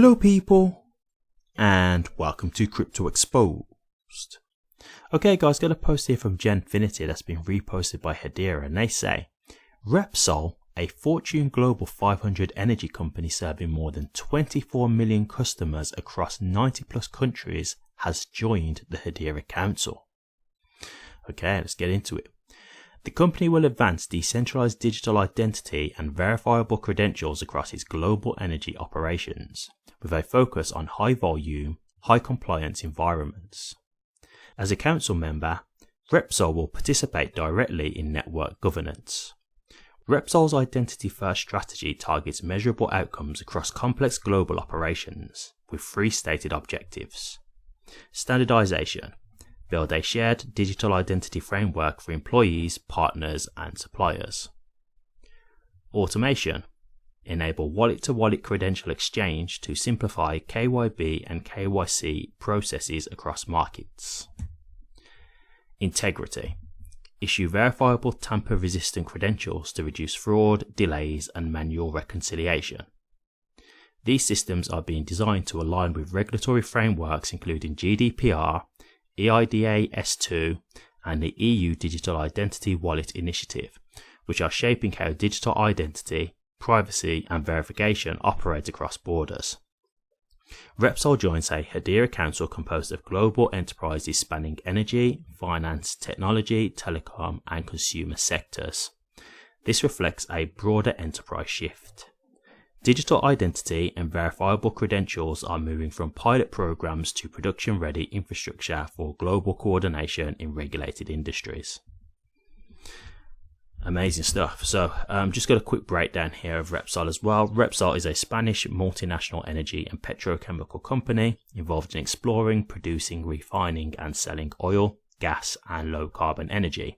Hello people, and welcome to Crypto Exposed. Okay guys, got a post here from Genfinity that's been reposted by Hedera, and they say, Repsol, a Fortune Global 500 energy company serving more than 24 million customers across 90 plus countries, has joined the Hedera Council. Okay, let's get into it. The company will advance decentralized digital identity and verifiable credentials across its global energy operations, with a focus on high volume, high compliance environments. As a council member, Repsol will participate directly in network governance. Repsol's identity-first strategy targets measurable outcomes across complex global operations, with three stated objectives. Standardization. Build a shared digital identity framework for employees, partners, and suppliers. Automation. Enable wallet-to-wallet credential exchange to simplify KYB and KYC processes across markets. Integrity. Issue verifiable tamper-resistant credentials to reduce fraud, delays, and manual reconciliation. These systems are being designed to align with regulatory frameworks including GDPR, EIDA S2, and the EU Digital Identity Wallet Initiative, which are shaping how digital identity, privacy, and verification operate across borders. Repsol joins a Hedera Council composed of global enterprises spanning energy, finance, technology, telecom, and consumer sectors. This reflects a broader enterprise shift. Digital identity and verifiable credentials are moving from pilot programs to production-ready infrastructure for global coordination in regulated industries. Amazing stuff. So just got a quick breakdown here of Repsol as well. Repsol is a Spanish multinational energy and petrochemical company involved in exploring, producing, refining and selling oil, gas and low carbon energy,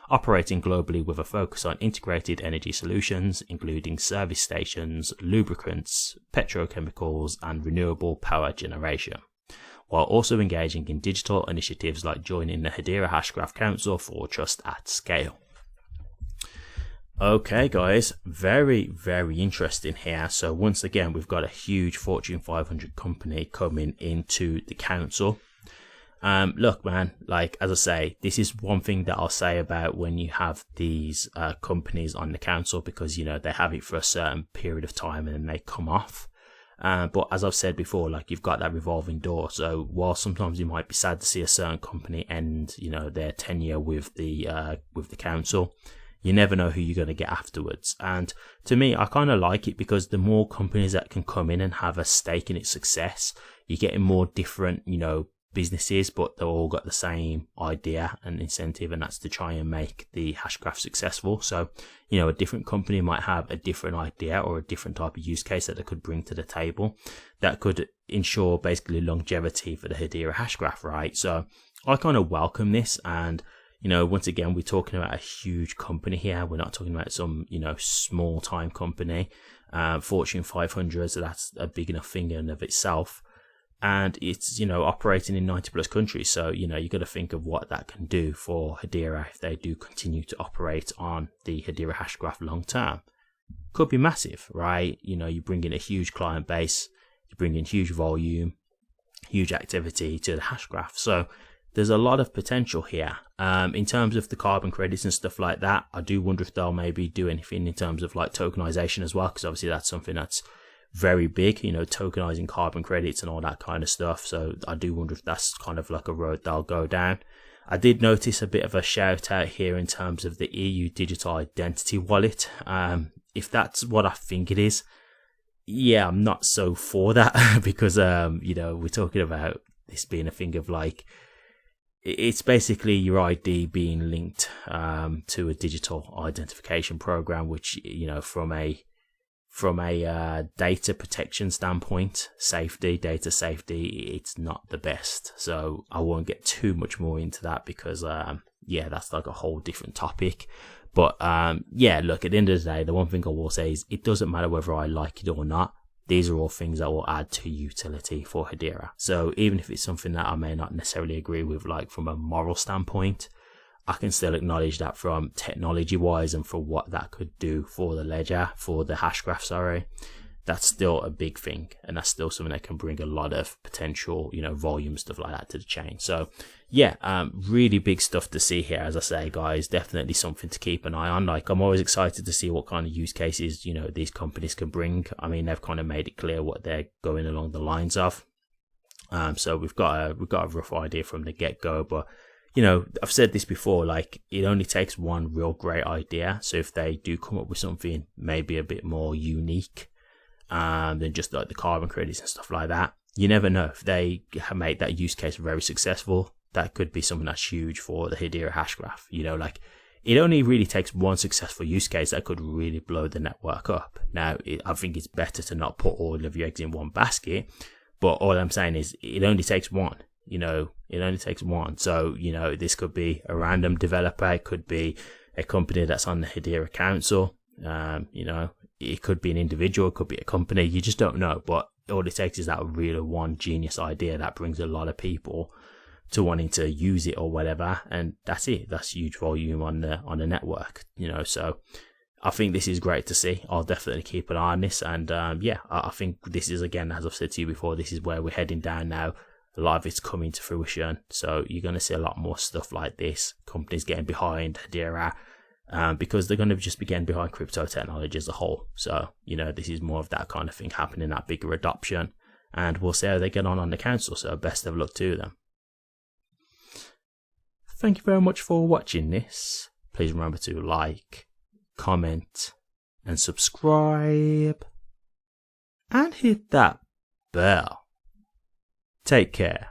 operating globally with a focus on integrated energy solutions including service stations, lubricants, petrochemicals and renewable power generation, while also engaging in digital initiatives like joining the Hedera Hashgraph Council for Trust at Scale. Okay guys, very interesting here. So once again, we've got a huge Fortune 500 company coming into the council. Look man, like as I say, this is one thing that I'll say about when you have these companies on the council, because you know they have it for a certain period of time and then they come off. But as I've said before, like you've got that revolving door. So while sometimes you might be sad to see a certain company end, you know, their tenure with the council, you never know who you're going to get afterwards. And to me, I kind of like it because the more companies that can come in and have a stake in its success, you're getting more different, you know, businesses, but they've all got the same idea and incentive, and that's to try and make the hashgraph successful. So, you know, a different company might have a different idea or a different type of use case that they could bring to the table that could ensure basically longevity for the Hedera hashgraph, right? So I kind of welcome this. And you know, once again, we're talking about a huge company here. We're not talking about some, you know, small time company, Fortune 500. So that's a big enough thing in and of itself. And it's, you know, operating in 90 plus countries. So, you know, you got to think of what that can do for Hedera if they do continue to operate on the Hedera hashgraph long term. Could be massive, right? You know, you bring in a huge client base, you bring in huge volume, huge activity to the hashgraph. So there's a lot of potential here. In terms of the carbon credits and stuff like that, I do wonder if they'll maybe do anything in terms of like tokenization as well, because obviously that's something that's very big, you know, tokenizing carbon credits and all that kind of stuff. So I do wonder if that's kind of like a road they'll go down. I did notice a bit of a shout out here in terms of the EU Digital Identity Wallet. If that's what I think it is, yeah, I'm not so for that because, you know, we're talking about this being a thing of like, it's basically your ID being linked to a digital identification program, which, you know, from a data protection standpoint, data safety, it's not the best. So I won't get too much more into that because, yeah, that's like a whole different topic. But yeah, look, at the end of the day, the one thing I will say is it doesn't matter whether I like it or not. These are all things that will add to utility for Hedera. So even if it's something that I may not necessarily agree with, like from a moral standpoint, I can still acknowledge that from technology wise and for what that could do for the ledger, for the hashgraph, that's still a big thing, and that's still something that can bring a lot of potential, volume, stuff like that to the chain. So yeah, really big stuff to see here. As I say, guys, definitely something to keep an eye on. Like, I'm always excited to see what kind of use cases, these companies can bring. I mean, they've kind of made it clear what they're going along the lines of. So we've got a rough idea from the get-go, but I've said this before, like, it only takes one real great idea. So if they do come up with something maybe a bit more unique than just like the carbon credits and stuff like that, you never know. If they have made that use case very successful, that could be something that's huge for the Hedera hashgraph. Like, it only really takes one successful use case that could really blow the network up. Now, I think it's better to not put all of your eggs in one basket, but all I'm saying is it only takes one. It only takes one. So, this could be a random developer. It could be a company that's on the Hedera Council. It could be an individual. It could be a company. You just don't know. But all it takes is that really one genius idea that brings a lot of people to wanting to use it or whatever. And that's it. That's huge volume on the network, So I think this is great to see. I'll definitely keep an eye on this. And I think this is, again, as I've said to you before, this is where we're heading down now. A lot of it's coming to fruition, so you're going to see a lot more stuff like this. Companies getting behind Hedera, because they're going to just be getting behind crypto technology as a whole. So, this is more of that kind of thing happening, that bigger adoption, and we'll see how they get on the council. So best of luck to them. Thank you very much for watching this. Please remember to like, comment, and subscribe, and hit that bell. Take care.